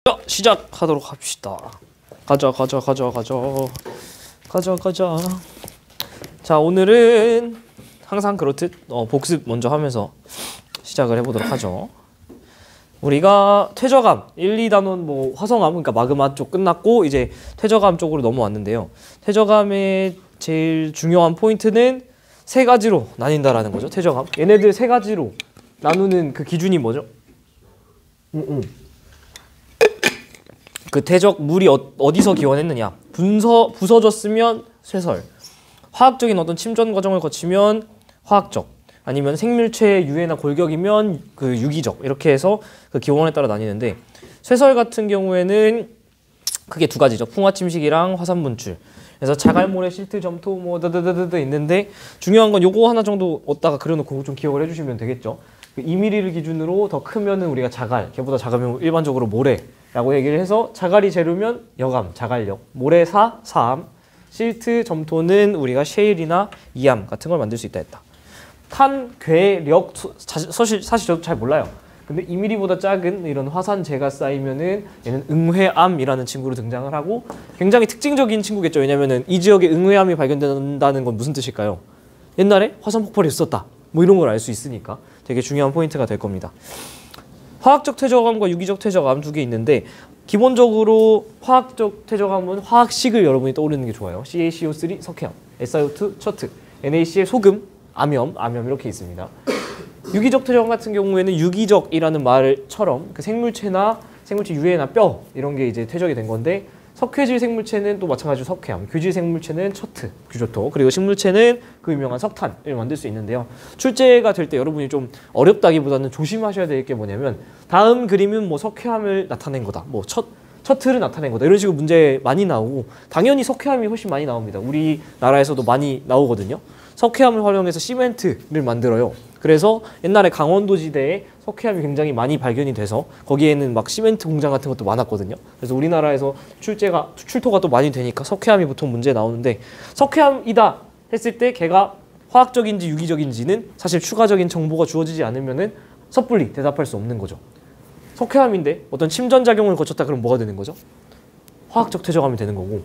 자, 시작하도록 합시다. 가자. 자, 오늘은 항상 그렇듯 복습 먼저 하면서 시작을 해보도록 하죠. 우리가 퇴저감 1, 2단원 뭐 화성암 그러니까 마그마 쪽 끝났고 이제 퇴저감 쪽으로 넘어왔는데요. 퇴저감의 제일 중요한 포인트는 세 가지로 나뉜다라는 거죠. 퇴저감. 얘네들 세 가지로 나누는 그 기준이 뭐죠? 그 퇴적 물이 어디서 기원했느냐? 부서졌으면 쇠설. 화학적인 어떤 침전 과정을 거치면 화학적. 아니면 생물체의 유해나 골격이면 그 유기적. 이렇게 해서 그 기원에 따라 나뉘는데 쇠설 같은 경우에는 크게 두 가지죠. 풍화 침식이랑 화산 분출. 그래서 자갈모래, 실트, 점토 뭐 드드드드 있는데 중요한 건 요거 하나 정도 얻다가 그려놓고 좀 기억을 해주시면 되겠죠. 2mm를 기준으로 더 크면은 우리가 자갈, 걔보다 작으면 일반적으로 모래라고 얘기를 해서 자갈이 재료면 여감, 자갈력, 모래사, 사암, 실트, 점토는 우리가 셰일이나 이암 같은 걸 만들 수 있다 했다. 탄, 괴, 력, 사실 저도 잘 몰라요. 근데 2mm보다 작은 이런 화산재가 쌓이면은 얘는 응회암이라는 친구로 등장을 하고 굉장히 특징적인 친구겠죠. 왜냐면은 이 지역에 응회암이 발견된다는 건 무슨 뜻일까요? 옛날에 화산 폭발이 있었다. 뭐 이런 걸 알 수 있으니까 되게 중요한 포인트가 될 겁니다. 화학적 퇴적암과 유기적 퇴적암 두 개 있는데 기본적으로 화학적 퇴적암은 화학식을 여러분이 떠오르는 게 좋아요. CaCO3 석회암, SiO2 처트, NaCl 소금, 암염 이렇게 있습니다. 유기적 퇴적암 같은 경우에는 유기적이라는 말처럼 그 생물체나 생물체 유해나 뼈 이런 게 이제 퇴적이 된 건데 석회질 생물체는 또 마찬가지로 석회암, 규질 생물체는 처트, 규조토, 그리고 식물체는 그 유명한 석탄을 만들 수 있는데요. 출제가 될 때 여러분이 좀 어렵다기보다는 조심하셔야 될 게 뭐냐면 다음 그림은 뭐 석회암을 나타낸 거다, 뭐 처트를 나타낸 거다 이런 식으로 문제 많이 나오고 당연히 석회암이 훨씬 많이 나옵니다. 우리나라에서도 많이 나오거든요. 석회암을 활용해서 시멘트를 만들어요. 그래서 옛날에 강원도지대에 석회암이 굉장히 많이 발견이 돼서 거기에는 막 시멘트 공장 같은 것도 많았거든요. 그래서 우리나라에서 출토가 또 많이 되니까 석회암이 보통 문제 나오는데 석회암이다 했을 때 걔가 화학적인지 유기적인지는 사실 추가적인 정보가 주어지지 않으면은 섣불리 대답할 수 없는 거죠. 석회암인데 어떤 침전작용을 거쳤다 그러면 뭐가 되는 거죠? 화학적 퇴적암이 되는 거고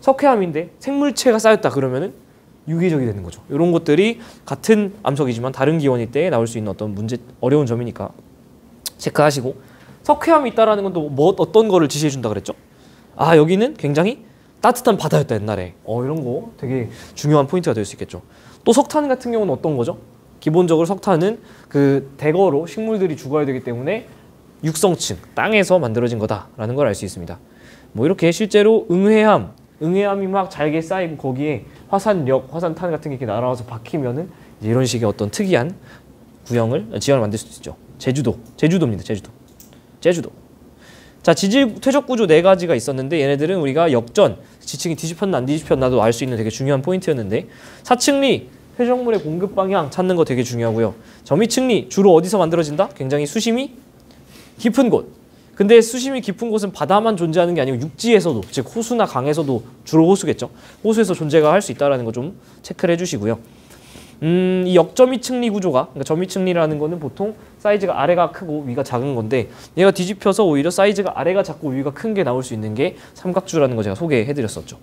석회암인데 생물체가 쌓였다 그러면은 유기적이 되는 거죠. 이런 것들이 같은 암석이지만 다른 기원일 때 나올 수 있는 어떤 어려운 점이니까 체크하시고 석회암이 있다라는 건 또 뭐 어떤 거를 지시해 준다 그랬죠? 아 여기는 굉장히 따뜻한 바다였다 옛날에. 이런 거 되게 중요한 포인트가 될 수 있겠죠. 또 석탄 같은 경우는 어떤 거죠? 기본적으로 석탄은 그 대거로 식물들이 죽어야 되기 때문에 육성층, 땅에서 만들어진 거다라는 걸 알 수 있습니다. 뭐 이렇게 실제로 응회암이 막 잘게 쌓이고 거기에 화산력, 화산탄 같은 게 이렇게 날아와서 박히면은 이제 이런 식의 어떤 특이한 지형을 만들 수 있죠. 제주도입니다. 제주도. 자, 지질 퇴적 구조 네 가지가 있었는데 얘네들은 우리가 역전, 지층이 뒤집혔나 안 뒤집혔나도 알 수 있는 되게 중요한 포인트였는데 사층리, 퇴적물의 공급 방향 찾는 거 되게 중요하고요. 점이층리, 주로 어디서 만들어진다? 굉장히 수심이 깊은 곳. 근데 수심이 깊은 곳은 바다만 존재하는 게 아니고 육지에서도, 즉 호수나 강에서도, 주로 호수겠죠. 호수에서 존재가 할 수 있다는 거 좀 체크를 해주시고요. 이 역점이층리 구조가, 그러니까 점이층리라는 거는 보통 사이즈가 아래가 크고 위가 작은 건데 얘가 뒤집혀서 오히려 사이즈가 아래가 작고 위가 큰 게 나올 수 있는 게 삼각주라는 거 제가 소개해드렸었죠.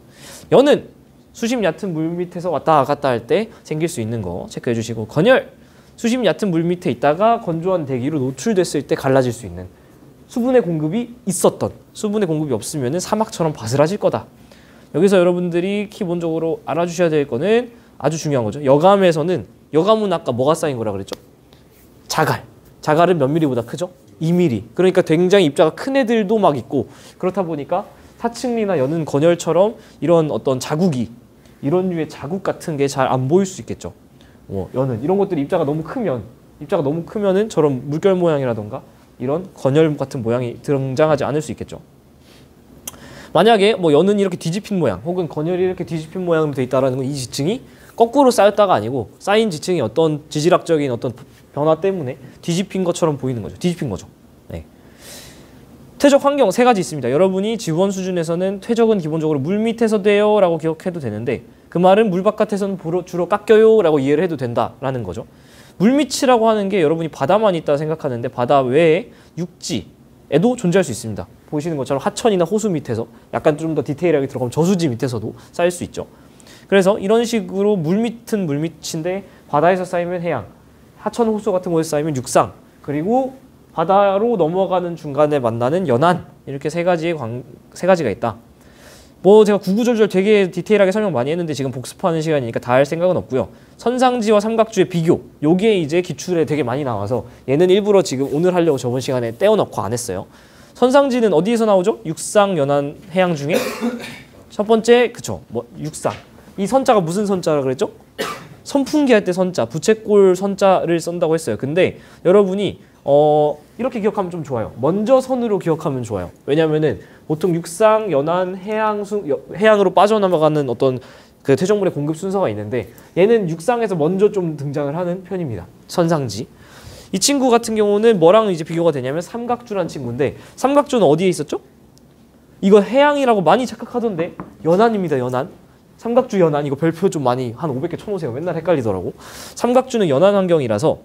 연은 수심 얕은 물 밑에서 왔다 갔다 할 때 생길 수 있는 거 체크해주시고 건열, 수심 얕은 물 밑에 있다가 건조한 대기로 노출됐을 때 갈라질 수 있는 수분의 공급이 있었던, 수분의 공급이 없으면 사막처럼 바스라질 거다. 여기서 여러분들이 기본적으로 알아주셔야 될 거는 아주 중요한 거죠. 여감은 아까 뭐가 쌓인 거라 그랬죠? 자갈은 몇 mm보다 크죠? 2mm. 그러니까 굉장히 입자가 큰 애들도 막 있고 그렇다 보니까 사층리나 연은 건열처럼 이런 어떤 자국이, 이런 류의 자국 같은 게 잘 안 보일 수 있겠죠. 연은 이런 것들이 입자가 너무 크면은 저런 물결 모양이라던가 이런 건열 같은 모양이 등장하지 않을 수 있겠죠. 만약에 뭐 연은 이렇게 뒤집힌 모양 혹은 건열이 이렇게 뒤집힌 모양으로 되어 있다는 건 이 지층이 거꾸로 쌓였다가 아니고 쌓인 지층이 어떤 지질학적인 어떤 변화 때문에 뒤집힌 것처럼 보이는 거죠. 뒤집힌 거죠. 네. 퇴적 환경 세 가지 있습니다. 여러분이 지원 수준에서는 퇴적은 기본적으로 물 밑에서 돼요 라고 기억해도 되는데 그 말은 물 바깥에서는 주로 깎여요 라고 이해를 해도 된다라는 거죠. 물밑이라고 하는 게 여러분이 바다만 있다 생각하는데 바다 외에 육지에도 존재할 수 있습니다. 보시는 것처럼 하천이나 호수 밑에서 약간 좀 더 디테일하게 들어가면 저수지 밑에서도 쌓일 수 있죠. 그래서 이런 식으로 물밑은 물밑인데 바다에서 쌓이면 해양, 하천, 호수 같은 곳에 쌓이면 육상, 그리고 바다로 넘어가는 중간에 만나는 연안, 이렇게 세 가지가 있다. 뭐 제가 구구절절 되게 디테일하게 설명 많이 했는데 지금 복습하는 시간이니까 다 할 생각은 없고요. 선상지와 삼각주의 비교, 요게 이제 기출에 되게 많이 나와서 얘는 일부러 지금 오늘 하려고 저번 시간에 떼어놓고 안 했어요. 선상지는 어디에서 나오죠? 육상, 연안, 해양 중에 첫 번째, 그쵸, 뭐 육상. 이 선자가 무슨 선자라 그랬죠? 선풍기 할 때 선자, 부채꼴 선자를 쓴다고 했어요. 근데 여러분이 이렇게 기억하면 좀 좋아요. 먼저 선으로 기억하면 좋아요. 왜냐면은 보통 육상, 연안, 해양으로 빠져나가는 어떤 그 퇴적물의 공급 순서가 있는데 얘는 육상에서 먼저 좀 등장을 하는 편입니다. 선상지. 이 친구 같은 경우는 뭐랑 이제 비교가 되냐면 삼각주란 친구인데 삼각주는 어디에 있었죠? 이거 해양이라고 많이 착각하던데 연안입니다. 연안. 삼각주 연안 이거 별표 좀 많이 한 500개 쳐놓으세요. 맨날 헷갈리더라고. 삼각주는 연안 환경이라서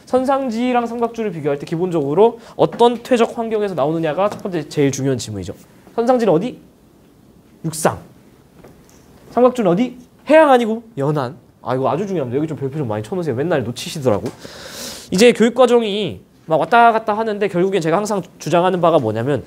선상지랑 삼각주를 비교할 때 기본적으로 어떤 퇴적 환경에서 나오느냐가 첫 번째 제일 중요한 질문이죠. 선상지는 어디? 육상. 삼각주는 어디? 해양 아니고 연안. 아 이거 아주 중요합니다. 여기 좀 별표 좀 많이 쳐놓으세요. 맨날 놓치시더라고. 이제 교육과정이 막 왔다 갔다 하는데 결국엔 제가 항상 주장하는 바가 뭐냐면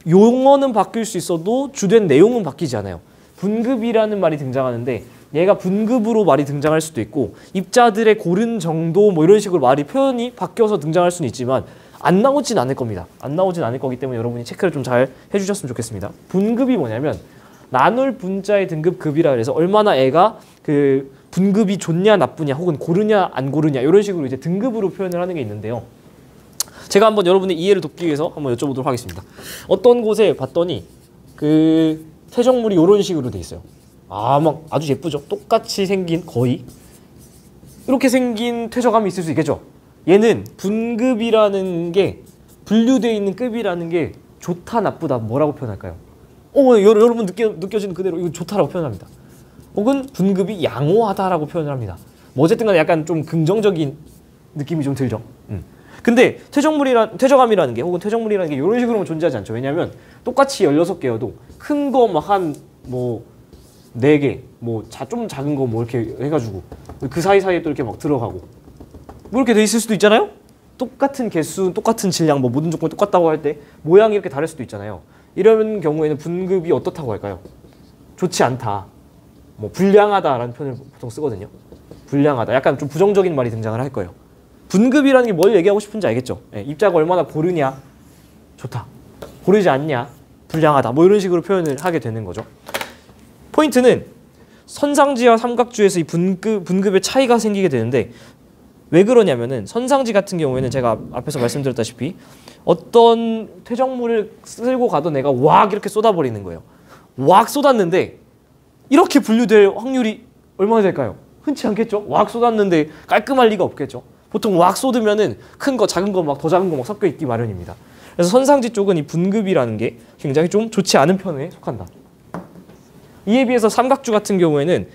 용어는 바뀔 수 있어도 주된 내용은 바뀌지 않아요. 분급이라는 말이 등장하는데 얘가 분급으로 말이 등장할 수도 있고 입자들의 고른 정도 뭐 이런 식으로 말이 표현이 바뀌어서 등장할 수는 있지만 안 나오진 않을 겁니다. 안 나오진 않을 거기 때문에 여러분이 체크를 좀 잘 해주셨으면 좋겠습니다. 분급이 뭐냐면 나눌 분자의 등급 급이라 그래서 얼마나 애가 그 분급이 좋냐 나쁘냐 혹은 고르냐 안 고르냐 이런 식으로 이제 등급으로 표현을 하는 게 있는데요. 제가 한번 여러분의 이해를 돕기 위해서 한번 여쭤보도록 하겠습니다. 어떤 곳에 봤더니 그 퇴적물이 이런 식으로 돼 있어요. 막 아주 예쁘죠? 똑같이 생긴 거의 이렇게 생긴 퇴적함이 있을 수 있겠죠? 얘는 분급이라는 게 분류되어 있는 급이라는 게 좋다 나쁘다 뭐라고 표현할까요? 여러분 느껴지는 그대로 이거 좋다라고 표현합니다. 혹은 분급이 양호하다라고 표현을 합니다. 뭐 어쨌든 간에 약간 좀 긍정적인 느낌이 좀 들죠. 근데 퇴적함이라는 게 혹은 퇴적물이라는 게 이런 식으로는 존재하지 않죠. 왜냐하면 똑같이 16개여도 큰 거 막 한 뭐 4개, 뭐 좀 작은 거 뭐 이렇게 해가지고 그 사이사이에 또 이렇게 막 들어가고 뭐 이렇게 돼 있을 수도 있잖아요. 똑같은 개수, 똑같은 질량, 뭐 모든 조건이 똑같다고 할 때 모양이 이렇게 다를 수도 있잖아요. 이런 경우에는 분급이 어떻다고 할까요? 좋지 않다. 뭐 불량하다라는 표현을 보통 쓰거든요. 불량하다. 약간 좀 부정적인 말이 등장을 할 거예요. 분급이라는 게 뭘 얘기하고 싶은지 알겠죠? 입자가 얼마나 고르냐, 좋다. 고르지 않냐, 불량하다. 뭐 이런 식으로 표현을 하게 되는 거죠. 포인트는 선상지와 삼각주에서 이 분급의 차이가 생기게 되는데 왜 그러냐면은 선상지 같은 경우에는 제가 앞에서 말씀드렸다시피 어떤 퇴적물을 쓸고 가던 애가 왁 이렇게 쏟아버리는 거예요. 왁 쏟았는데 이렇게 분류될 확률이 얼마나 될까요? 흔치 않겠죠? 왁 쏟았는데 깔끔할 리가 없겠죠? 보통 왁 쏟으면은 큰 거, 작은 거, 막 더 작은 거 막 섞여 있기 마련입니다. 그래서 선상지 쪽은 이 분급이라는 게 굉장히 좀 좋지 않은 편에 속한다. 이에 비해서 삼각주 같은 경우에는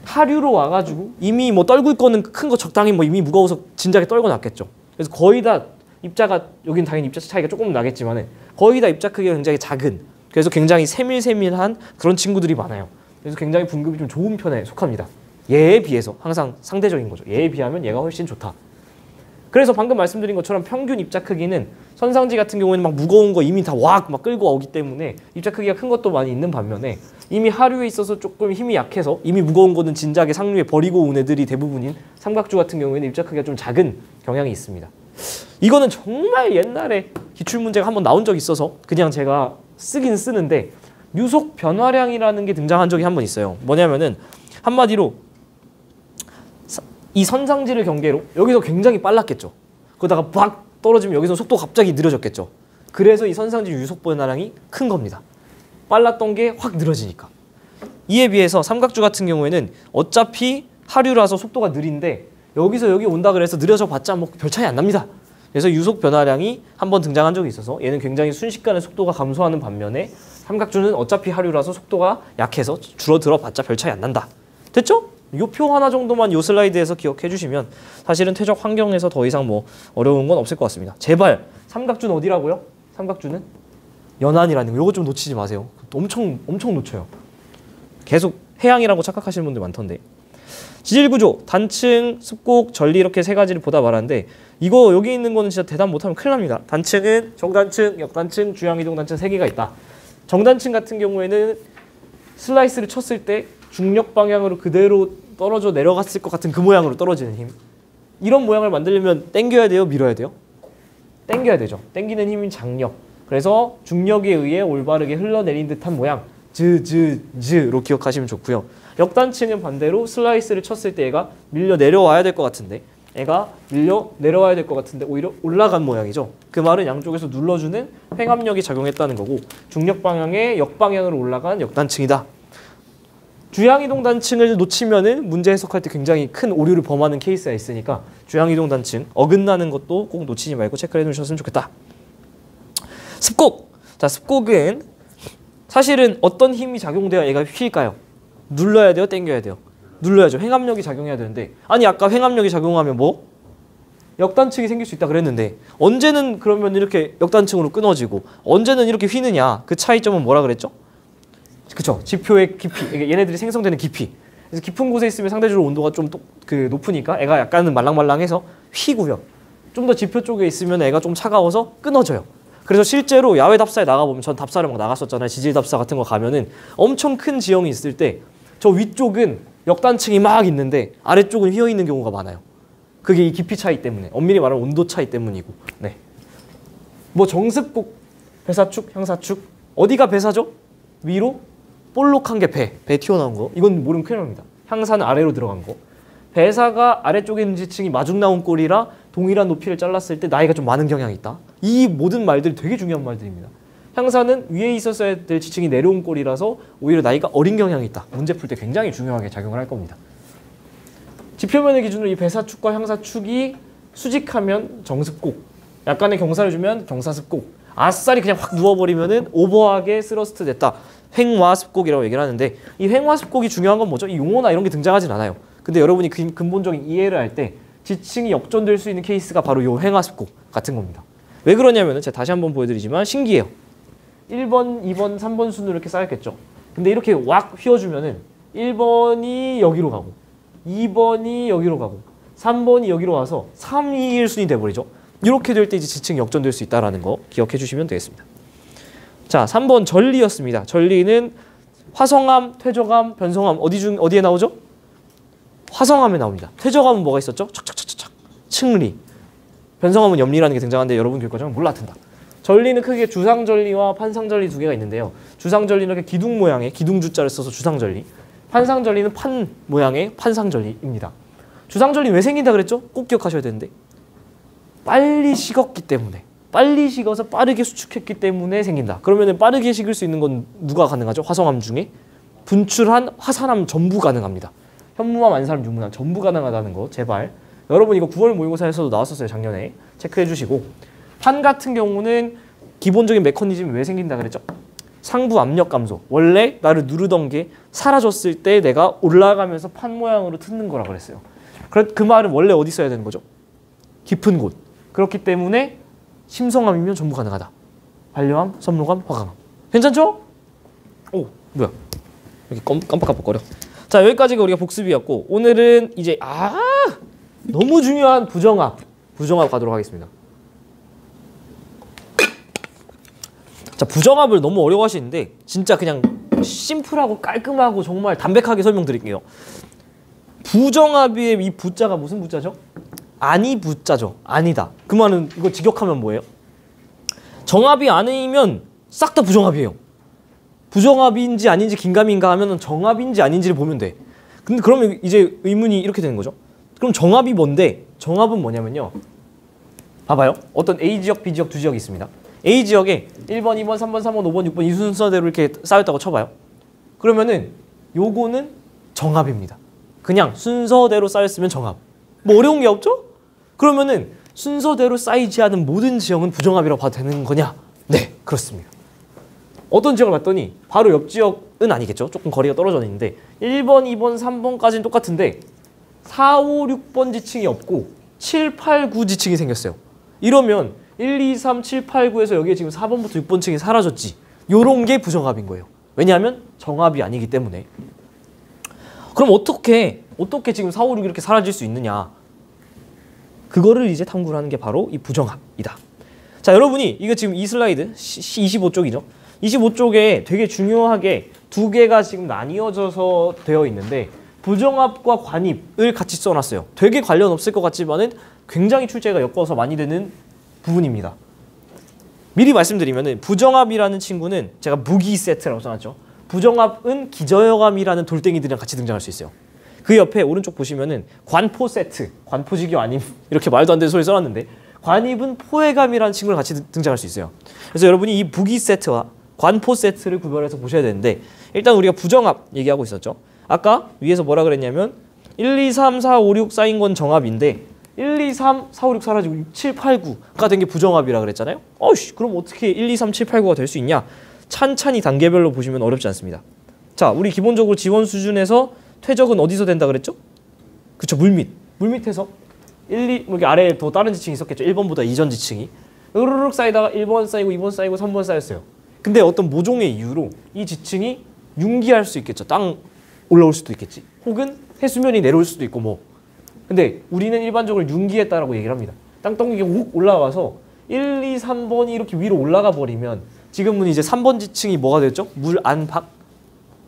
하류로 와가지고 이미 뭐 떨굴 거는 큰 거 적당히 뭐 이미 무거워서 진작에 떨궈 놨겠죠. 그래서 거의 다 입자가 여긴 당연히 입자 차이가 조금 나겠지만 거의 다 입자 크기가 굉장히 작은 그래서 굉장히 세밀한 그런 친구들이 많아요. 그래서 굉장히 분급이 좀 좋은 편에 속합니다. 얘에 비해서 항상 상대적인 거죠. 얘에 비하면 얘가 훨씬 좋다. 그래서 방금 말씀드린 것처럼 평균 입자 크기는 선상지 같은 경우에는 막 무거운 거 이미 다 막 끌고 오기 때문에 입자 크기가 큰 것도 많이 있는 반면에 이미 하류에 있어서 조금 힘이 약해서 이미 무거운 거는 진작에 상류에 버리고 온 애들이 대부분인 삼각주 같은 경우에는 입자 크기가 좀 작은 경향이 있습니다. 이거는 정말 옛날에 기출문제가 한번 나온 적이 있어서 그냥 제가 쓰긴 쓰는데 유속 변화량이라는 게 등장한 적이 한번 있어요. 뭐냐면은 한마디로 이 선상지를 경계로 여기서 굉장히 빨랐겠죠. 그러다가 막 떨어지면 여기서 속도가 갑자기 느려졌겠죠. 그래서 이 선상지 유속 변화량이 큰 겁니다. 빨랐던 게 확 느려지니까. 이에 비해서 삼각주 같은 경우에는 어차피 하류라서 속도가 느린데 여기서 여기 온다 그래서 느려져 봤자 뭐 별 차이 안 납니다. 그래서 유속 변화량이 한번 등장한 적이 있어서 얘는 굉장히 순식간에 속도가 감소하는 반면에 삼각주는 어차피 하류라서 속도가 약해서 줄어들어 봤자 별 차이 안 난다. 됐죠? 요 표 하나 정도만 요 슬라이드에서 기억해 주시면 사실은 퇴적 환경에서 더 이상 뭐 어려운 건 없을 것 같습니다. 제발 삼각주는 어디라고요? 삼각주는 연안이라는 거. 요거 좀 놓치지 마세요. 엄청 놓쳐요. 계속 해양이라고 착각하시는 분들 많던데. 지질 구조, 단층, 습곡, 전리 이렇게 세 가지를 보다 말았는데 이거 여기 있는 거는 진짜 대답 못하면 큰일 납니다. 단층은 정단층, 역단층, 주양이동 단층 세 개가 있다. 정단층 같은 경우에는 슬라이스를 쳤을 때 중력 방향으로 그대로 떨어져 내려갔을 것 같은 그 모양으로 떨어지는 힘. 이런 모양을 만들려면 당겨야 돼요? 밀어야 돼요? 당겨야 되죠. 당기는 힘이 장력. 그래서 중력에 의해 올바르게 흘러내린 듯한 모양. 즈로 기억하시면 좋고요. 역단층은 반대로 슬라이스를 쳤을 때 얘가 밀려 내려와야 될 것 같은데 얘가 밀려 내려와야 될 것 같은데 오히려 올라간 모양이죠. 그 말은 양쪽에서 눌러주는 횡압력이 작용했다는 거고 중력 방향의 역방향으로 올라간 역단층이다. 주양이동 단층을 놓치면은 문제 해석할 때 굉장히 큰 오류를 범하는 케이스가 있으니까 주양이동 단층 어긋나는 것도 꼭 놓치지 말고 체크를 해두셨으면 좋겠다. 습곡. 자, 습곡은 사실은 어떤 힘이 작용돼야 얘가 휠까요? 눌러야 돼요? 당겨야 돼요? 눌러야죠. 횡압력이 작용해야 되는데 아니 아까 횡압력이 작용하면 뭐? 역단층이 생길 수 있다 그랬는데 언제는 그러면 이렇게 역단층으로 끊어지고 언제는 이렇게 휘느냐. 그 차이점은 뭐라 그랬죠? 그쵸. 지표의 깊이. 얘네들이 생성되는 깊이. 그래서 깊은 곳에 있으면 상대적으로 온도가 좀 높으니까 애가 약간은 말랑말랑해서 휘고요. 좀 더 지표 쪽에 있으면 애가 좀 차가워서 끊어져요. 그래서 실제로 야외 답사에 나가보면 전 답사를 막 나갔었잖아요. 지질 답사 같은 거 가면은 엄청 큰 지형이 있을 때 저 위쪽은 역단층이 막 있는데 아래쪽은 휘어 있는 경우가 많아요. 그게 이 깊이 차이 때문에 엄밀히 말하면 온도 차이 때문이고. 네. 뭐 정습곡, 배사축, 향사축. 어디가 배사죠? 위로 볼록한 게 배 튀어나온 거. 이건 모르면 큰일 납니다. 향사는 아래로 들어간 거. 배사가 아래쪽에 있는 지층이 마중 나온 꼴이라 동일한 높이를 잘랐을 때 나이가 좀 많은 경향이 있다. 이 모든 말들이 되게 중요한 말들입니다. 향사는 위에 있었어야 될 지층이 내려온 꼴이라서 오히려 나이가 어린 경향이 있다. 문제 풀 때 굉장히 중요하게 작용을 할 겁니다. 지표면의 기준으로 이 배사축과 향사축이 수직하면 정습곡, 약간의 경사를 주면 경사습곡, 아싸리 그냥 확 누워버리면은 오버하게 스러스트 됐다. 횡화습곡이라고 얘기를 하는데 이 횡화습곡이 중요한 건 뭐죠? 이 용어나 이런 게 등장하진 않아요. 근데 여러분이 근본적인 이해를 할 때 지층이 역전될 수 있는 케이스가 바로 이 횡화습곡 같은 겁니다. 왜 그러냐면은 제가 다시 한번 보여드리지만 신기해요. 1번, 2번, 3번 순으로 이렇게 쌓였겠죠. 근데 이렇게 왁 휘어주면은 1번이 여기로 가고 2번이 여기로 가고 3번이 여기로 와서 3, 2, 1순위 돼버리죠. 이렇게 될 때 이제 지층이 역전될 수 있다는 거 기억해 주시면 되겠습니다. 자, 3번 전리였습니다. 전리는 화성암, 퇴적암, 변성암 어디에 나오죠? 화성암에 나옵니다. 퇴적암은 뭐가 있었죠? 착착착착 층리. 변성암은 염리라는 게 등장하는데 여러분 교육과정은 몰라든다. 전리는 크게 주상전리와 판상전리 두 개가 있는데요. 주상전리는 이렇게 기둥 모양의 기둥주자를 써서 주상전리. 판상전리는 판 모양의 판상전리입니다. 주상전리 왜 생긴다 그랬죠? 꼭 기억하셔야 되는데 빨리 식었기 때문에 빨리 식어서 빠르게 수축했기 때문에 생긴다. 그러면 빠르게 식을 수 있는 건 누가 가능하죠? 화성암 중에 분출한 화산암 전부 가능합니다. 현무암, 안산암, 유무암 전부 가능하다는 거 제발. 여러분 이거 9월 모의고사에서도 나왔었어요. 작년에. 체크해 주시고. 판 같은 경우는 기본적인 메커니즘이 왜 생긴다 그랬죠? 상부 압력 감소. 원래 나를 누르던 게 사라졌을 때 내가 올라가면서 판 모양으로 트는 거라 그랬어요. 그 말은 원래 어디 써야 되는 거죠? 깊은 곳. 그렇기 때문에 심성암이면 전부 가능하다. 반려암, 섬록암, 화강암. 괜찮죠? 오, 뭐야? 여기 깜빡깜빡거려. 자, 여기까지가 우리가 복습이었고 오늘은 이제 너무 중요한 부정합 가도록 하겠습니다. 자, 부정합을 너무 어려워하시는데 진짜 그냥 심플하고 깔끔하고 정말 담백하게 설명드릴게요. 부정합의 이 부자가 무슨 부자죠? 아니 부자죠. 아니다. 그 말은 이거 직역하면 뭐예요? 정합이 아니면 싹 다 부정합이에요. 부정합인지 아닌지 긴가민가 하면 정합인지 아닌지를 보면 돼. 근데 그러면 이제 의문이 이렇게 되는 거죠. 그럼 정합이 뭔데? 정합은 뭐냐면요. 봐봐요. 어떤 A지역, B지역 두 지역이 있습니다. A지역에 1번, 2번, 3번, 4번, 5번, 6번 이 순서대로 이렇게 쌓였다고 쳐봐요. 그러면은 요거는 정합입니다. 그냥 순서대로 쌓였으면 정합. 뭐 어려운 게 없죠? 그러면은 순서대로 쌓이지 않은 모든 지역은 부정합이라고 봐도 되는 거냐? 네, 그렇습니다. 어떤 지역을 봤더니 바로 옆 지역은 아니겠죠? 조금 거리가 떨어져 있는데 1번, 2번, 3번까지는 똑같은데 4, 5, 6번 지층이 없고 7, 8, 9 지층이 생겼어요. 이러면 1, 2, 3, 7, 8, 9에서 여기에 지금 4번부터 6번 층이 사라졌지. 요런 게 부정합인 거예요. 왜냐하면 정합이 아니기 때문에. 그럼 어떻게 지금 4, 5, 6 이렇게 사라질 수 있느냐. 그거를 이제 탐구를 하는 게 바로 이 부정합이다. 자, 여러분이 이거 지금 이 슬라이드 25쪽이죠. 25쪽에 되게 중요하게 두 개가 지금 나뉘어져서 되어 있는데 부정합과 관입을 같이 써놨어요. 되게 관련 없을 것 같지만은 굉장히 출제가 엮어서 많이 되는 부분입니다. 미리 말씀드리면은 부정합이라는 친구는 제가 무기 세트라고 써놨죠. 부정합은 기저여감이라는 돌덩이들이랑 같이 등장할 수 있어요. 그 옆에 오른쪽 보시면은 관포 세트, 관포지교 아님 이렇게 말도 안 되는 소리 써놨는데 관입은 포해감이라는 친구랑 같이 등장할 수 있어요. 그래서 여러분이 이 무기 세트와 관포 세트를 구별해서 보셔야 되는데 일단 우리가 부정합 얘기하고 있었죠. 아까 위에서 뭐라 그랬냐면 1, 2, 3, 4, 5, 6 쌓인 건 정합인데 1, 2, 3, 4, 5, 6 사라지고 6, 7, 8, 9가 된 게 부정합이라 그랬잖아요. 그럼 어떻게 1, 2, 3, 7, 8, 9가 될 수 있냐? 찬찬히 단계별로 보시면 어렵지 않습니다. 자, 우리 기본적으로 지원 수준에서 퇴적은 어디서 된다 그랬죠? 그쵸, 물밑에서 1, 2, 여기 아래에 더 다른 지층이 있었겠죠. 1번보다 이전 지층이 으르륵 쌓이다가 1번 쌓이고 2번 쌓이고 3번 쌓였어요. 근데 어떤 모종의 이유로 이 지층이 융기할 수 있겠죠. 땅 올라올 수도 있겠지. 혹은 해수면이 내려올 수도 있고 뭐. 근데 우리는 일반적으로 융기했다라고 얘기를 합니다. 땅덩이가 훅 올라와서 1, 2, 3번이 이렇게 위로 올라가 버리면 지금은 이제 3번 지층이 뭐가 됐죠? 물 안팎?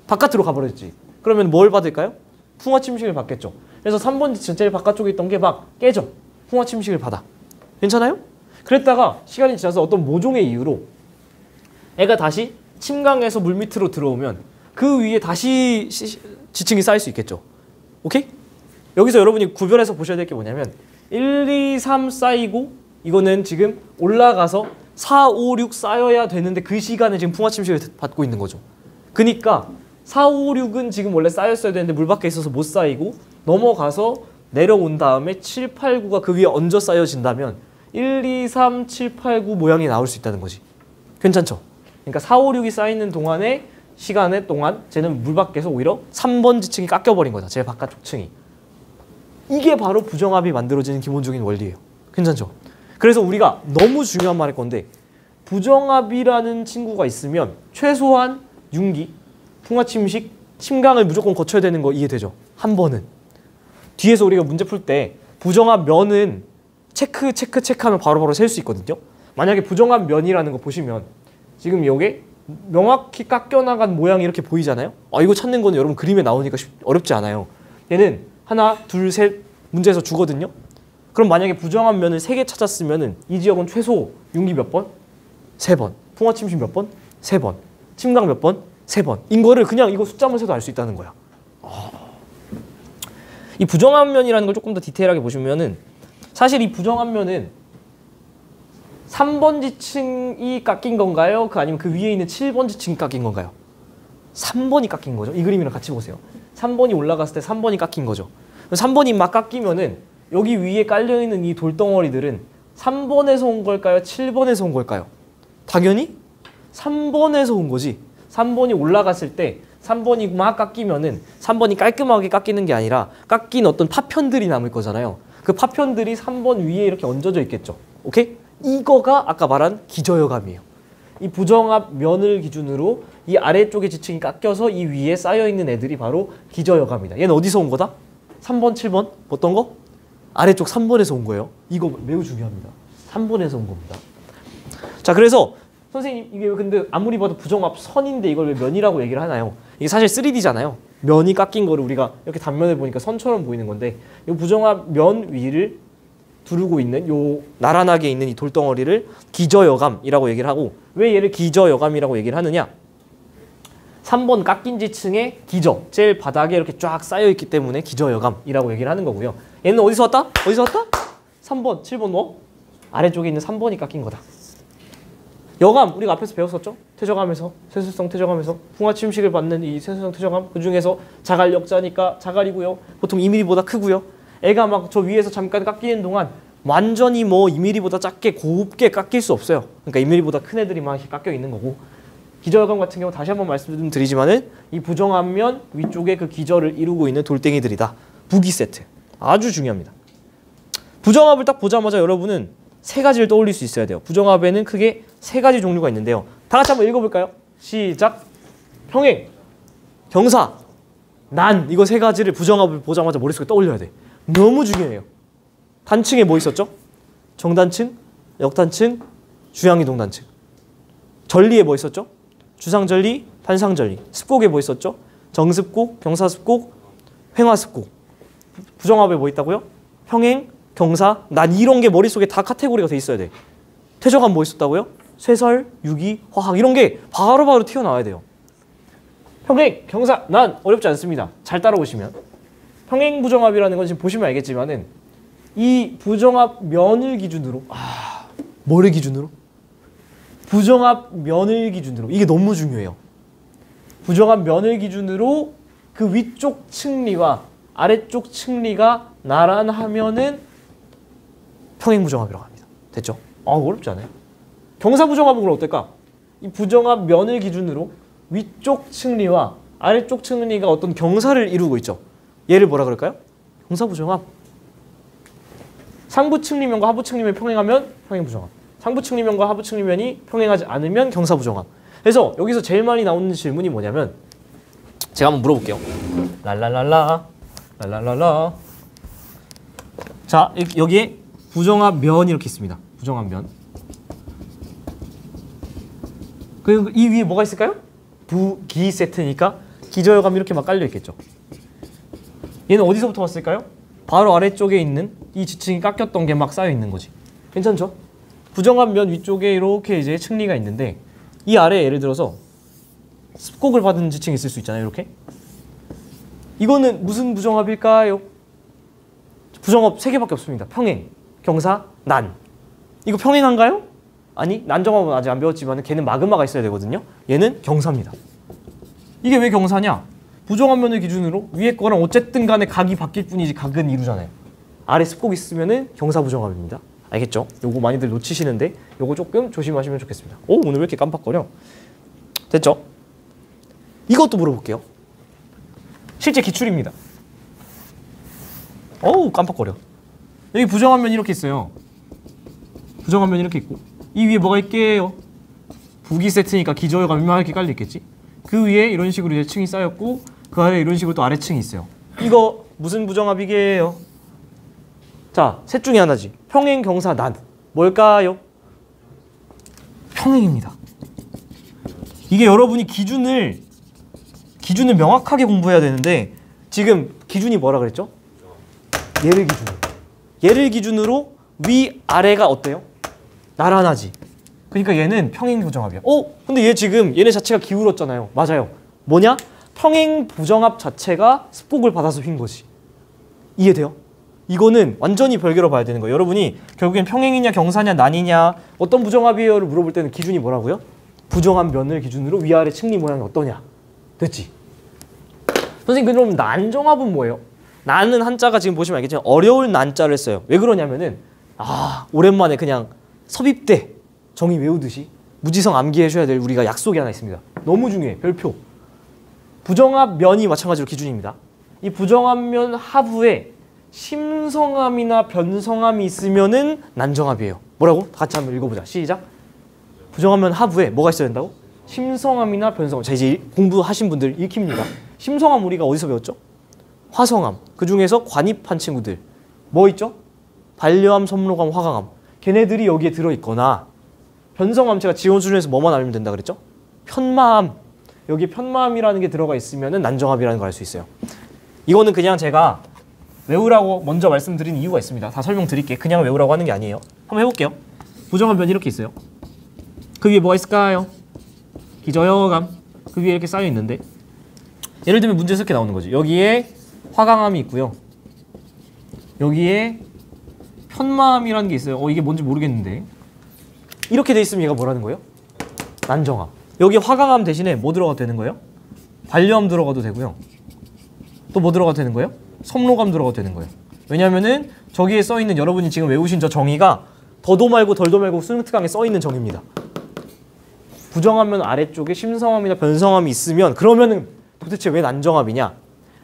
바깥으로 가버렸지. 그러면 뭘 받을까요? 풍화 침식을 받겠죠. 그래서 3번 지층 제일 바깥쪽에 있던 게 막 깨져. 풍화 침식을 받아. 괜찮아요? 그랬다가 시간이 지나서 어떤 모종의 이유로 애가 다시 침강에서 물 밑으로 들어오면 그 위에 다시 지층이 쌓일 수 있겠죠. 오케이? 여기서 여러분이 구별해서 보셔야 될 게 뭐냐면 1, 2, 3 쌓이고 이거는 지금 올라가서 4, 5, 6 쌓여야 되는데 그 시간에 지금 풍화 침식을 받고 있는 거죠. 그러니까 4, 5, 6은 지금 원래 쌓였어야 되는데 물 밖에 있어서 못 쌓이고 넘어가서 내려온 다음에 7, 8, 9가 그 위에 얹어 쌓여진다면 1, 2, 3, 7, 8, 9 모양이 나올 수 있다는 거지. 괜찮죠? 그러니까 4, 5, 6이 쌓이는 동안에 시간에 동안 쟤는 물 밖에서 오히려 3번 지층이 깎여버린 거다. 제일 바깥쪽 층이. 이게 바로 부정합이 만들어지는 기본적인 원리예요. 괜찮죠? 그래서 우리가 너무 중요한 말 할 건데 부정합이라는 친구가 있으면 최소한 융기, 풍화침식, 침강을 무조건 거쳐야 되는 거 이해되죠? 한 번은. 뒤에서 우리가 문제 풀 때 부정합 면은 체크하면 바로바로 셀 수 있거든요. 만약에 부정합 면이라는 거 보시면 지금 여기 명확히 깎여나간 모양이 이렇게 보이잖아요. 이거 찾는 거는 여러분 그림에 나오니까 어렵지 않아요. 얘는 하나, 둘, 셋 문제에서 주거든요. 그럼 만약에 부정합 면을 3개 찾았으면 이 지역은 최소 융기 몇 번? 3번. 풍화침식 몇 번? 3번. 침강 몇 번? 3번. 인 거를 그냥 이거 숫자만 세도 알 수 있다는 거야. 이 부정합 면이라는 걸 조금 더 디테일하게 보시면은 사실 이 부정합 면은 3번 지층이 깎인 건가요? 아니면 그 위에 있는 7번 지층이 깎인 건가요? 3번이 깎인 거죠. 이 그림이랑 같이 보세요. 3번이 올라갔을 때 3번이 깎인 거죠. 3번이 막 깎이면은 여기 위에 깔려있는 이 돌덩어리들은 3번에서 온 걸까요? 7번에서 온 걸까요? 당연히 3번에서 온 거지. 3번이 올라갔을 때 3번이 막 깎이면은 3번이 깔끔하게 깎이는 게 아니라 깎인 어떤 파편들이 남을 거잖아요. 그 파편들이 3번 위에 이렇게 얹어져 있겠죠. 오케이? 이거가 아까 말한 기저여감이에요. 이 부정합 면을 기준으로 이 아래쪽에 지층이 깎여서 이 위에 쌓여있는 애들이 바로 기저여감이다. 얘는 어디서 온 거다? 3번, 7번? 어떤 거? 아래쪽 3번에서 온 거예요. 이거 매우 중요합니다. 3번에서 온 겁니다. 자, 그래서 선생님 이게 근데 아무리 봐도 부정합 선인데 이걸 왜 면이라고 얘기를 하나요? 이게 사실 3D잖아요. 면이 깎인 거를 우리가 이렇게 단면을 보니까 선처럼 보이는 건데 이 부정합 면 위를 두르고 있는 요 나란하게 있는 이 돌덩어리를 기저여감이라고 얘기를 하고 왜 얘를 기저여감이라고 얘기를 하느냐? 3번 깎인 지층에 기저, 제일 바닥에 이렇게 쫙 쌓여있기 때문에 기저여감이라고 얘기를 하는 거고요. 얘는 어디서 왔다? 어디서 왔다? 3번, 7번 뭐? 아래쪽에 있는 3번이 깎인 거다. 여감, 우리가 앞에서 배웠었죠? 퇴적함에서, 세수성 퇴적함에서 풍화침식을 받는 이 세수성 퇴적함 그 중에서 자갈역자니까 자갈이고요. 보통 2mm보다 크고요. 애가 막 저 위에서 잠깐 깎이는 동안 완전히 뭐 2mm보다 작게 곱게 깎일 수 없어요. 그러니까 2mm보다 큰 애들이 막 이렇게 깎여 있는 거고 기저여감 같은 경우 다시 한번 말씀드리지만은 이 부정합면 위쪽에 그 기저를 이루고 있는 돌덩이들이다. 부기 세트. 아주 중요합니다. 부정합을 딱 보자마자 여러분은 세 가지를 떠올릴 수 있어야 돼요. 부정합에는 크게 세 가지 종류가 있는데요. 다 같이 한번 읽어볼까요? 시작. 평행, 경사, 난. 이거 세 가지를 부정합을 보자마자 머릿속에 떠올려야 돼. 너무 중요해요. 단층에 뭐 있었죠? 정단층, 역단층, 주양이동단층. 전리에 뭐 있었죠? 주상전리, 판상전리. 습곡에 뭐 있었죠? 정습곡, 경사습곡, 횡화습곡. 부정합에 뭐 있다고요? 평행, 경사, 난. 이런 게 머릿속에 다 카테고리가 돼 있어야 돼. 퇴적합 뭐 있었다고요? 쇠설, 유기, 화학. 이런 게 바로바로 튀어나와야 돼요. 평행, 경사, 난. 어렵지 않습니다. 잘 따라오시면. 평행 부정합이라는 건 지금 보시면 알겠지만은 이 부정합 면을 기준으로, 뭐를 기준으로? 부정합 면을 기준으로. 이게 너무 중요해요. 부정합 면을 기준으로 그 위쪽 층리와 아래쪽 층리가 나란하면은 평행 부정합이라고 합니다. 됐죠? 어렵지 않아요? 경사 부정합은 그럼 어떨까? 이 부정합 면을 기준으로 위쪽 층리와 아래쪽 층리가 어떤 경사를 이루고 있죠. 얘를 뭐라 그럴까요? 경사 부정합. 상부 층리면과 하부 층리면 평행하면 평행 부정합. 상부 층리면과 하부 층리면이 평행하지 않으면 경사 부정합. 그래서 여기서 제일 많이 나오는 질문이 뭐냐면, 제가 한번 물어볼게요. 랄랄랄라 랄랄랄라. 자, 여기에 부정합 면 이렇게 있습니다. 부정합 면. 그리고 이 위에 뭐가 있을까요? 부기 세트니까 기저효감 이렇게 막 깔려 있겠죠. 얘는 어디서부터 왔을까요? 바로 아래쪽에 있는 이 지층이 깎였던 게 막 쌓여 있는 거지. 괜찮죠? 부정합 면 위쪽에 이렇게 이제 층리가 있는데, 이 아래에 예를 들어서 습곡을 받은 지층이 있을 수 있잖아요. 이렇게. 이거는 무슨 부정합일까요? 부정합 3개밖에 없습니다. 평행, 경사, 난. 이거 평행한가요? 아니, 난정합은 아직 안 배웠지만 걔는 마그마가 있어야 되거든요. 얘는 경사입니다. 이게 왜 경사냐? 부정합 면을 기준으로 위에 거랑 어쨌든 간에 각이 바뀔 뿐이지 각은 이루잖아요. 아래 습곡 있으면은 경사 부정합입니다. 알겠죠? 요거 많이들 놓치시는데 요거 조금 조심하시면 좋겠습니다. 오늘 왜 이렇게 깜빡거려? 됐죠? 이것도 물어볼게요. 실제 기출입니다. 깜빡거려. 여기 부정합 면 이렇게 있어요. 부정합 면 이렇게 있고, 이 위에 뭐가 있게요? 부기 세트니까 기저효감 이렇게 깔려 있겠지? 그 위에 이런 식으로 이제 층이 쌓였고, 그 아래 이런 식으로 또 아래층이 있어요. 이거 무슨 부정합이게요? 자, 셋 중에 하나지. 평행, 경사, 난. 뭘까요? 평행입니다. 이게 여러분이 기준을 명확하게 공부해야 되는데, 지금 기준이 뭐라 그랬죠? 얘를 기준으로 위, 아래가 어때요? 나란하지. 그러니까 얘는 평행 부정합이야. 근데 얘네 자체가 기울었잖아요. 맞아요. 뭐냐? 평행 부정합 자체가 습곡을 받아서 휜 거지. 이해돼요? 이거는 완전히 별개로 봐야 되는 거예요. 여러분이 결국엔 평행이냐 경사냐 난이냐 어떤 부정합이에요를 물어볼 때는 기준이 뭐라고요? 부정합 면을 기준으로 위아래 층리 모양이 어떠냐. 됐지? 선생님, 그럼 난정합은 뭐예요? 난은 한자가 지금 보시면 알겠지만 어려울 난자를 써요. 왜 그러냐면은 오랜만에 그냥 섭입대 정의 외우듯이 무지성 암기해줘야 될 우리가 약속이 하나 있습니다. 너무 중요해. 별표. 부정합 면이 마찬가지로 기준입니다. 이 부정합 면 하부에 심성함이나 변성함이 있으면은 난정합이에요. 뭐라고? 같이 한번 읽어보자. 시작. 부정합 면 하부에 뭐가 있어야 된다고? 심성함이나 변성함. 자, 이제 공부하신 분들 읽힙니다. 심성함 우리가 어디서 배웠죠? 화성함. 그 중에서 관입한 친구들 뭐 있죠? 반려함, 섭록함, 화강함. 걔네들이 여기에 들어있거나, 변성함 제가 지원 수준에서 뭐만 알면 된다 그랬죠? 편마함. 여기에 편마함이라는 게 들어가 있으면은 난정합이라는 걸 알 수 있어요. 이거는 그냥 제가 외우라고 먼저 말씀드린 이유가 있습니다. 다 설명드릴게. 그냥 외우라고 하는 게 아니에요. 한번 해볼게요. 부정합 면 이렇게 있어요. 그 위에 뭐가 있을까요? 기저효감. 그 위에 이렇게 쌓여 있는데, 예를 들면 문제에서 이렇게 나오는 거지. 여기에 화강함이 있고요. 여기에 편마함이라는 게 있어요. 이게 뭔지 모르겠는데 이렇게 돼 있으면 얘가 뭐라는 거예요? 난정함. 여기 화강함 대신에 뭐 들어가도 되는 거예요? 반려함 들어가도 되고요. 또 뭐 들어가도 되는 거예요? 섭록함 들어가도 되는 거예요. 왜냐면은 저기에 써있는 여러분이 지금 외우신 저 정의가 더도 말고 덜도 말고 수능 특강에 써있는 정의입니다. 부정하면 아래쪽에 심성함이나 변성함이 있으면 그러면은 도대체 왜 난정합이냐?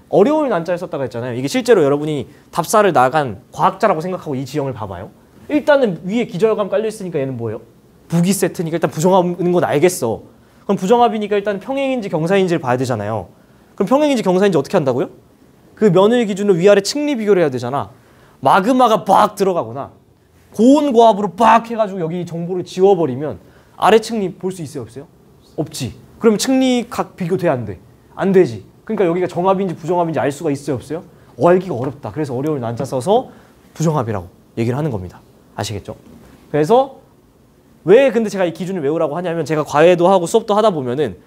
어려울 난자를 썼다고 했잖아요. 이게 실제로 여러분이 답사를 나간 과학자라고 생각하고 이 지형을 봐봐요. 일단은 위에 기저효감 깔려있으니까 얘는 뭐예요? 부기 세트니까 일단 부정합인 건 알겠어. 그럼 부정합이니까 일단 평행인지 경사인지를 봐야 되잖아요. 그럼 평행인지 경사인지 어떻게 한다고요? 그 면을 기준으로 위아래 층리 비교를 해야 되잖아. 마그마가 막 들어가거나 고온 고압으로 빡 해가지고 여기 정보를 지워버리면 아래 층리 볼 수 있어요 없어요? 없지. 그러면 층리 각 비교돼 안 돼? 안 되지. 그러니까 여기가 정합인지 부정합인지 알 수가 있어요 없어요? 알기가 어렵다. 그래서 어려운 난자 써서 부정합이라고 얘기를 하는 겁니다. 아시겠죠? 그래서 왜 근데 제가 이 기준을 외우라고 하냐면 제가 과외도 하고 수업도 하다 보면은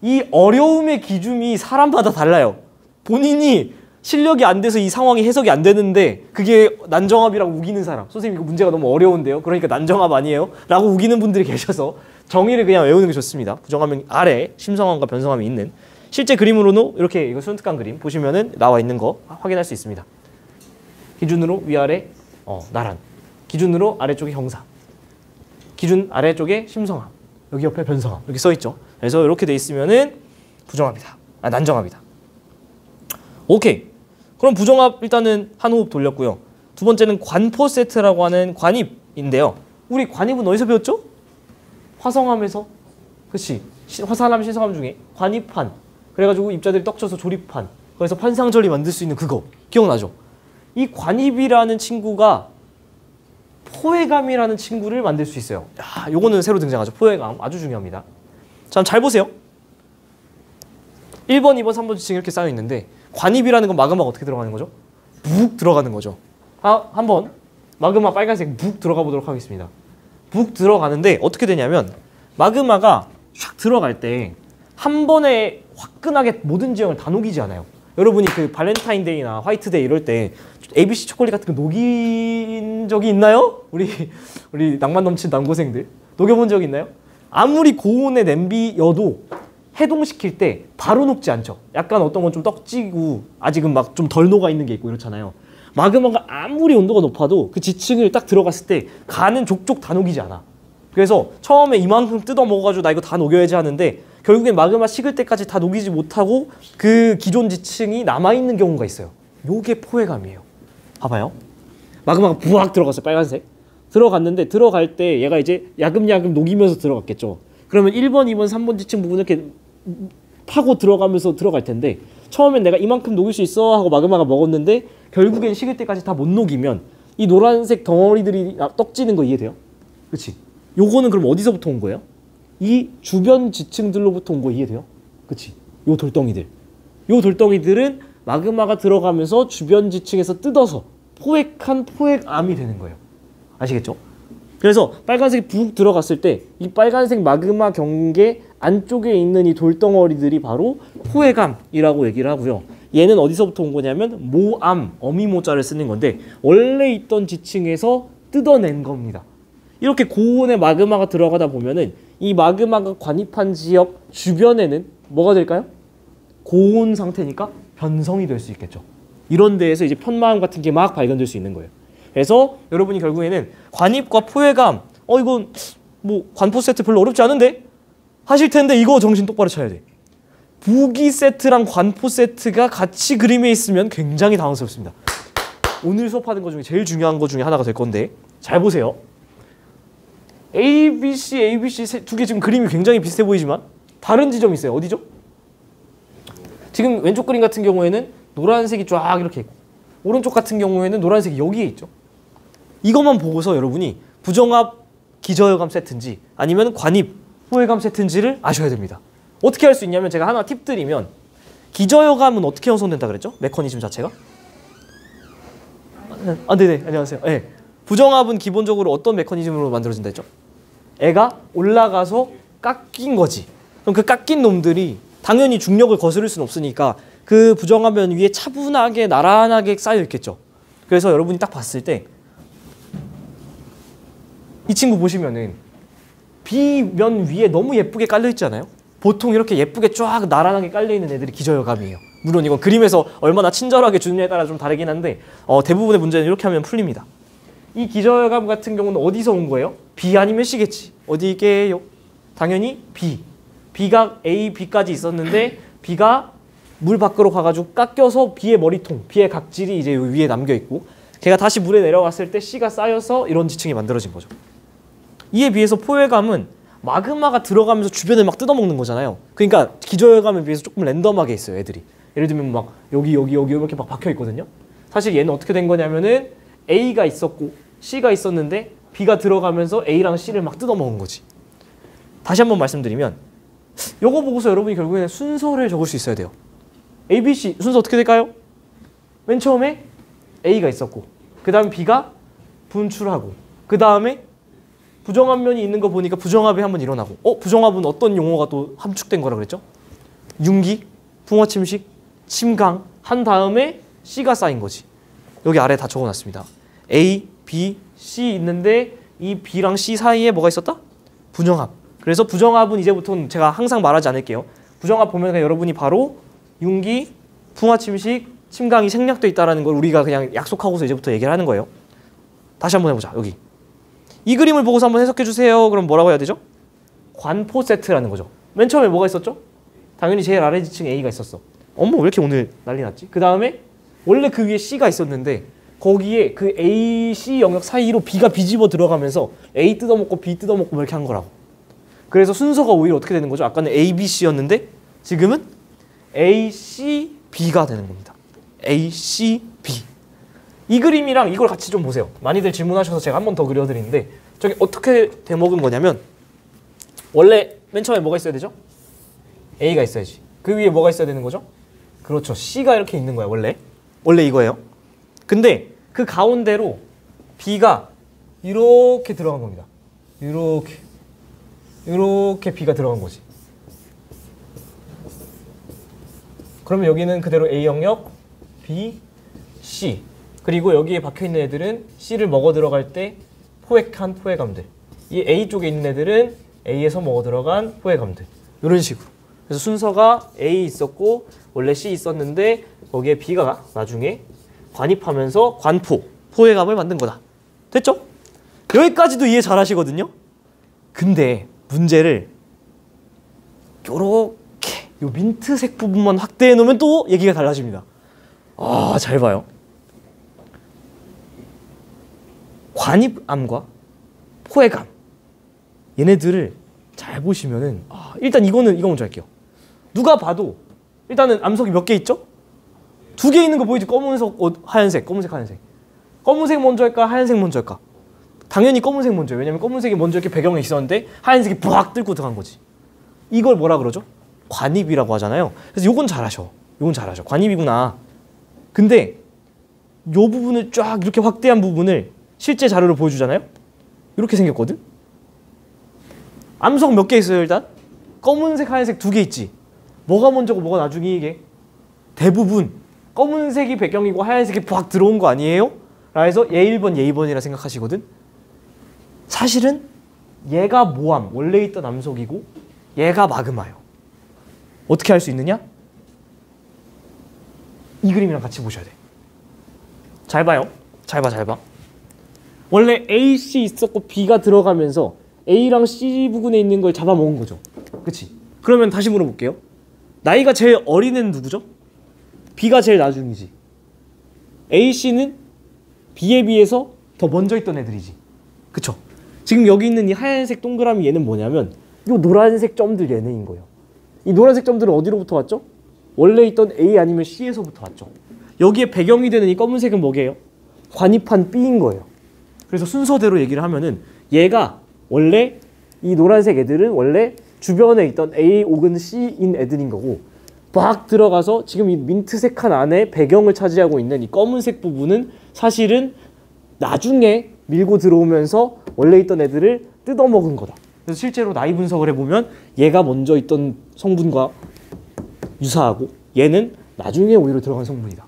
이 어려움의 기준이 사람마다 달라요. 본인이 실력이 안 돼서 이 상황이 해석이 안 되는데 그게 난정합이라고 우기는 사람. 선생님 이거 문제가 너무 어려운데요. 그러니까 난정합 아니에요? 라고 우기는 분들이 계셔서 정의를 그냥 외우는 게 좋습니다. 부정하면 아래 심성함과 변성함이 있는 실제 그림으로는 이렇게 이거 순특한 그림 보시면은 나와 있는 거 확인할 수 있습니다. 기준으로 위아래 나란, 기준으로 아래쪽에 형사, 기준 아래쪽에 심성함, 여기 옆에 변성함 이렇게 써 있죠. 그래서 이렇게 돼 있으면은 부정합이다. 난정합이다. 오케이. 그럼 부정합 일단은 한 호흡 돌렸고요. 두 번째는 관포 세트라고 하는 관입인데요. 우리 관입은 어디서 배웠죠? 화성함에서. 그렇지. 화산함, 신성함 중에 관입판. 그래가지고 입자들이 떡쳐서 조립판. 그래서 판상절리 만들 수 있는 그거. 기억나죠? 이 관입이라는 친구가 포획감이라는 친구를 만들 수 있어요. 야, 요거는 새로 등장하죠. 포획감. 아주 중요합니다. 자, 잘 보세요. 1번, 2번, 3번 지층 이렇게 쌓여 있는데 관입이라는 건 마그마가 어떻게 들어가는 거죠? 묵 들어가는 거죠. 한번 마그마 빨간색 묵 들어가 보도록 하겠습니다. 묵 들어가는데 어떻게 되냐면 마그마가 샥 들어갈 때 한 번에 화끈하게 모든 지형을 다 녹이지 않아요. 여러분이 그 발렌타인데이나 화이트데이 이럴 때 ABC 초콜릿 같은 거 녹인 적이 있나요? 우리 낭만 넘친 남고생들 녹여본 적 있나요? 아무리 고온의 냄비여도 해동시킬 때 바로 녹지 않죠. 약간 어떤 건 좀 떡지고 아직은 막 좀 덜 녹아 있는 게 있고 이렇잖아요. 마그마가 아무리 온도가 높아도 그 지층을 딱 들어갔을 때 간은 족족 다 녹이지 않아. 그래서 처음에 이만큼 뜯어 먹어가지고 나 이거 다 녹여야지 하는데 결국엔 마그마 식을 때까지 다 녹이지 못하고 그 기존 지층이 남아있는 경우가 있어요. 요게 포획감이에요. 봐봐요. 마그마가 부악 들어갔어요. 빨간색. 들어갔는데 들어갈 때 얘가 이제 야금야금 녹이면서 들어갔겠죠. 그러면 1번, 2번, 3번 지층 부분을 이렇게 파고 들어가면서 들어갈 텐데 처음엔 내가 이만큼 녹일 수 있어 하고 마그마가 먹었는데 결국엔 식을 때까지 다 못 녹이면 이 노란색 덩어리들이 떡지는 거 이해돼요? 그치? 요거는 그럼 어디서부터 온 거예요? 이 주변 지층들로부터 온 거 이해돼요? 그치? 요 돌덩이들. 요 돌덩이들은 마그마가 들어가면서 주변 지층에서 뜯어서 포획한 포획암이 되는 거예요. 아시겠죠? 그래서 빨간색이 푹 들어갔을 때 이 빨간색 마그마 경계 안쪽에 있는 이 돌덩어리들이 바로 포획암이라고 얘기를 하고요. 얘는 어디서부터 온 거냐면 모암, 어미모자를 쓰는 건데 원래 있던 지층에서 뜯어낸 겁니다. 이렇게 고온의 마그마가 들어가다 보면은 이 마그마가 관입한 지역 주변에는 뭐가 될까요? 고온 상태니까 변성이 될 수 있겠죠. 이런 데에서 이제 편마음 같은 게 막 발견될 수 있는 거예요. 그래서 여러분이 결국에는 관입과 포획감 이건 뭐 관포 세트 별로 어렵지 않은데 하실 텐데 이거 정신 똑바로 차려야 돼. 부기 세트랑 관포 세트가 같이 그림에 있으면 굉장히 당황스럽습니다. 오늘 수업하는 것 중에 제일 중요한 것 중에 하나가 될 건데 잘 보세요. ABC 두 개 지금 그림이 굉장히 비슷해 보이지만 다른 지점이 있어요. 어디죠? 지금 왼쪽 그림 같은 경우에는 노란색이 쫙 이렇게 있고 오른쪽 같은 경우에는 노란색이 여기에 있죠. 이것만 보고서 여러분이 부정합 기저효감 세트인지 아니면 관입 포획감 세트인지를 아셔야 됩니다. 어떻게 할 수 있냐면 제가 하나 팁 드리면 기저효감은 어떻게 형성된다 그랬죠? 메커니즘 자체가? 네네 안녕하세요. 네. 부정합은 기본적으로 어떤 메커니즘으로 만들어진다 했죠? 애가 올라가서 깎인 거지. 그럼 그 깎인 놈들이 당연히 중력을 거스를 수는 없으니까 그 부정합면 위에 차분하게 나란하게 쌓여 있겠죠. 그래서 여러분이 딱 봤을 때 이 친구 보시면은 B면 위에 너무 예쁘게 깔려 있잖아요. 보통 이렇게 예쁘게 쫙 나란하게 깔려 있는 애들이 기저효감이에요. 물론 이건 그림에서 얼마나 친절하게 주느냐에 따라 좀 다르긴 한데 대부분의 문제는 이렇게 하면 풀립니다. 이 기저효감 같은 경우는 어디서 온 거예요? B 아니면 C겠지. 어디게요? 당연히 B. B가 A, B까지 있었는데 B가 물 밖으로 가가지고 깎여서 B의 머리통, B의 각질이 이제 위에 남겨 있고 걔가 다시 물에 내려갔을 때 C가 쌓여서 이런 지층이 만들어진 거죠. 이에 비해서 포획암은 마그마가 들어가면서 주변을 막 뜯어먹는 거잖아요. 그러니까 기저혈감에 비해서 조금 랜덤하게 있어요, 애들이. 예를 들면 막 여기 이렇게 막 박혀 있거든요. 사실 얘는 어떻게 된 거냐면은 A가 있었고 C가 있었는데 B가 들어가면서 A랑 C를 막 뜯어먹은 거지. 다시 한번 말씀드리면 요거 보고서 여러분이 결국에는 순서를 적을 수 있어야 돼요. A, B, C 순서 어떻게 될까요? 맨 처음에 A가 있었고 그 다음에 B가 분출하고 그 다음에 부정합면이 있는 거 보니까 부정합이 한번 일어나고 부정합은 어떤 용어가 또 함축된 거라 그랬죠? 융기, 풍화침식, 침강 한 다음에 C가 쌓인 거지. 여기 아래에 다 적어놨습니다. A, B, C 있는데 이 B랑 C 사이에 뭐가 있었다? 부정합. 그래서 부정합은 이제부터는 제가 항상 말하지 않을게요. 부정합 보면 여러분이 바로 융기, 풍화침식, 침강이 생략돼 있다는 걸 우리가 그냥 약속하고서 이제부터 얘기를 하는 거예요. 다시 한번 해보자. 여기 이 그림을 보고서 한번 해석해 주세요. 그럼 뭐라고 해야 되죠? 관포 세트라는 거죠. 맨 처음에 뭐가 있었죠? 당연히 제일 아래 지층에 A가 있었어. 어머 왜 이렇게 오늘 난리 났지? 그 다음에 원래 그 위에 C가 있었는데 거기에 그 A, C 영역 사이로 B가 비집어 들어가면서 A 뜯어먹고 B 뜯어먹고 뭐 이렇게 한 거라고. 그래서 순서가 오히려 어떻게 되는 거죠? 아까는 A, B, C였는데 지금은 A, C, B가 되는 겁니다. A, C, B. 이 그림이랑 이걸 같이 좀 보세요. 많이들 질문하셔서 제가 한 번 더 그려드리는데 저기 어떻게 되먹은 거냐면 원래 맨 처음에 뭐가 있어야 되죠? A가 있어야지. 그 위에 뭐가 있어야 되는 거죠? 그렇죠. C가 이렇게 있는 거야 원래. 원래 이거예요. 근데 그 가운데로 B가 이렇게 들어간 겁니다. 이렇게 B가 들어간 거지. 그러면 여기는 그대로 A 영역, B, C. 그리고 여기에 박혀있는 애들은 C를 먹어 들어갈 때 포획한 포획암들. 이 A 쪽에 있는 애들은 A에서 먹어 들어간 포획암들. 이런 식으로. 그래서 순서가 A 있었고 원래 C 있었는데 거기에 B가 나중에 관입하면서 관포, 포획암을 만든 거다. 됐죠? 여기까지도 이해 잘 하시거든요? 근데 문제를 요렇게 요 민트색 부분만 확대해 놓으면 또 얘기가 달라집니다. 아, 잘 봐요. 관입암과 포획암 얘네들을 잘 보시면은 일단 이거 먼저 할게요. 누가 봐도 일단은 암석이 몇 개 있죠? 2개 있는 거 보이지? 검은색, 하얀색, 검은색, 하얀색. 검은색 먼저 할까? 하얀색 먼저 할까? 당연히 검은색 먼저예요. 왜냐면 검은색이 먼저 이렇게 배경에 있었는데 하얀색이 부악 뚫고 들어간 거지. 이걸 뭐라 그러죠? 관입이라고 하잖아요. 그래서 요건 잘하셔. 관입이구나. 근데 요 부분을 쫙 이렇게 확대한 부분을 실제 자료로 보여주잖아요. 이렇게 생겼거든. 암석 몇 개 있어요 일단? 검은색, 하얀색 2개 있지. 뭐가 먼저고 뭐가 나중에 이게? 대부분 검은색이 배경이고 하얀색이 부악 들어온 거 아니에요? 그래서 얘 1번, 얘 2번이라 생각하시거든. 사실은 얘가 모암, 원래 있던 암석이고 얘가 마그마예요. 어떻게 할 수 있느냐? 이 그림이랑 같이 보셔야 돼. 잘 봐요. 잘 봐. 원래 A, C 있었고 B가 들어가면서 A랑 C 부근에 있는 걸 잡아먹은 거죠. 그치? 그러면 다시 물어볼게요. 나이가 제일 어린 애는 누구죠? B가 제일 나중이지. A, C는 B에 비해서 더 먼저 있던 애들이지. 그쵸? 지금 여기 있는 이 하얀색 동그라미 얘는 뭐냐면 이 노란색 점들 얘네인 거예요. 이 노란색 점들은 어디로부터 왔죠? 원래 있던 A 아니면 C에서부터 왔죠. 여기에 배경이 되는 이 검은색은 뭐게요? 관입한 B인 거예요. 그래서 순서대로 얘기를 하면은 얘가 원래 이 노란색 애들은 원래 주변에 있던 A 혹은 C인 애들인 거고 막 들어가서 지금 이 민트색 칸 안에 배경을 차지하고 있는 이 검은색 부분은 사실은 나중에 밀고 들어오면서 원래 있던 애들을 뜯어먹은 거다. 그래서 실제로 나이 분석을 해보면 얘가 먼저 있던 성분과 유사하고 얘는 나중에 오히려 들어간 성분이다.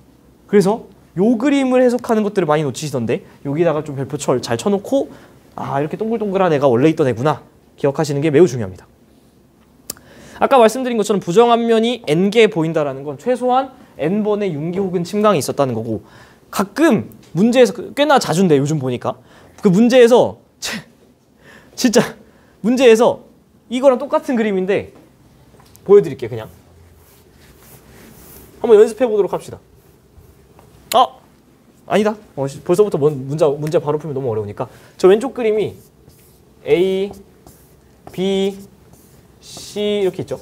그래서 요 그림을 해석하는 것들을 많이 놓치시던데 여기다가 좀 별표 잘 쳐놓고 이렇게 동글동글한 애가 원래 있던 애구나 기억하시는 게 매우 중요합니다. 아까 말씀드린 것처럼 부정합면이 N개 보인다는 건 최소한 N번의 융기 혹은 침강이 있었다는 거고 가끔 문제에서 꽤나 자주인데 요즘 보니까 그 문제에서 진짜 문제에서 이거랑 똑같은 그림인데 보여드릴게요. 그냥 한번 연습해 보도록 합시다. 아니다. 벌써부터 문제 바로 풀면 너무 어려우니까. 저 왼쪽 그림이 A, B, C 이렇게 있죠.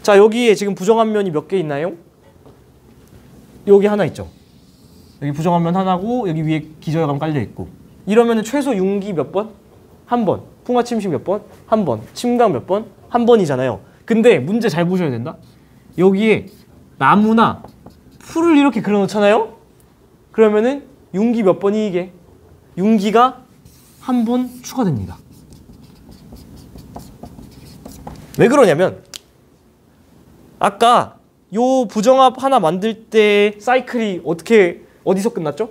자, 여기에 지금 부정한 면이 몇 개 있나요? 여기 하나 있죠. 여기 부정한 면 하나고 여기 위에 기저혈관 깔려 있고. 이러면은 최소 융기 몇 번? 한 번. 풍화침식 몇 번? 한 번. 침강 몇 번? 한 번이잖아요. 근데 문제 잘 보셔야 된다. 여기에 나무나 풀을 이렇게 그려놓잖아요. 그러면은 융기 몇 번이 이게? 융기가 한 번 추가됩니다. 왜 그러냐면 아까 요 부정합 하나 만들 때 사이클이 어디서 끝났죠?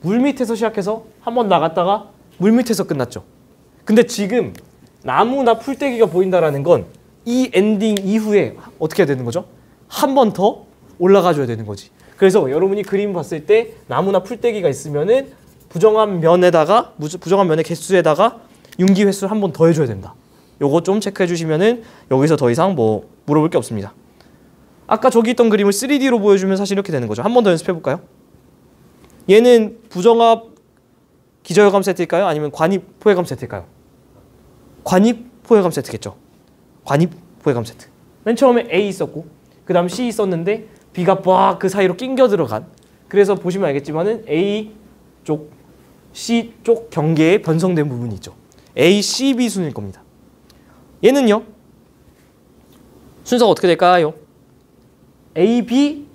물 밑에서 시작해서 한 번 나갔다가 물 밑에서 끝났죠. 근데 지금 나무나 풀떼기가 보인다라는 건 이 엔딩 이후에 어떻게 해야 되는 거죠? 한 번 더 올라가 줘야 되는 거지. 그래서 여러분이 그림 봤을 때 나무나 풀떼기가 있으면은 부정한 면의 개수에다가 융기 횟수를 한 번 더 해줘야 된다. 요거 좀 체크해 주시면은 여기서 더 이상 뭐 물어볼 게 없습니다. 아까 저기 있던 그림을 3D로 보여주면 사실 이렇게 되는 거죠. 한 번 더 연습해 볼까요? 얘는 부정합 기저혈관 세트일까요? 아니면 관입 포획암 세트일까요? 관입 포획암 세트겠죠. 관입 포획암 세트. 맨 처음에 A 있었고 그 다음 C 있었는데 B가 빡 그 사이로 낑겨 들어간. 그래서 보시면 알겠지만은 A 쪽, C 쪽 경계에 변성된 부분이 있죠. A, C, B 순일 겁니다. 얘는요. 순서가 어떻게 될까요? A, B,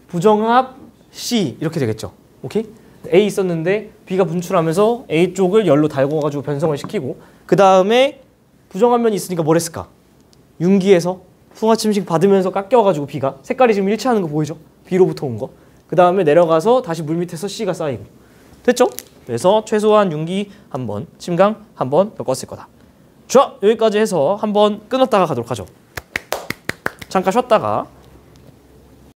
부정합, C 이렇게 되겠죠. 오케이? A 있었는데 B가 분출하면서 A 쪽을 열로 달궈가지고 변성을 시키고 그 다음에 부정한 면이 있으니까 뭘 했을까? 융기에서 풍화침식 받으면서 깎여가지고 B가 색깔이 지금 일치하는 거 보이죠? B로부터 온 거. 그 다음에 내려가서 다시 물 밑에서 C가 쌓이고 됐죠? 그래서 최소한 융기 한 번, 침강 한 번 엮었을 거다. 자, 여기까지 해서 한번 끊었다가 가도록 하죠. 잠깐 쉬었다가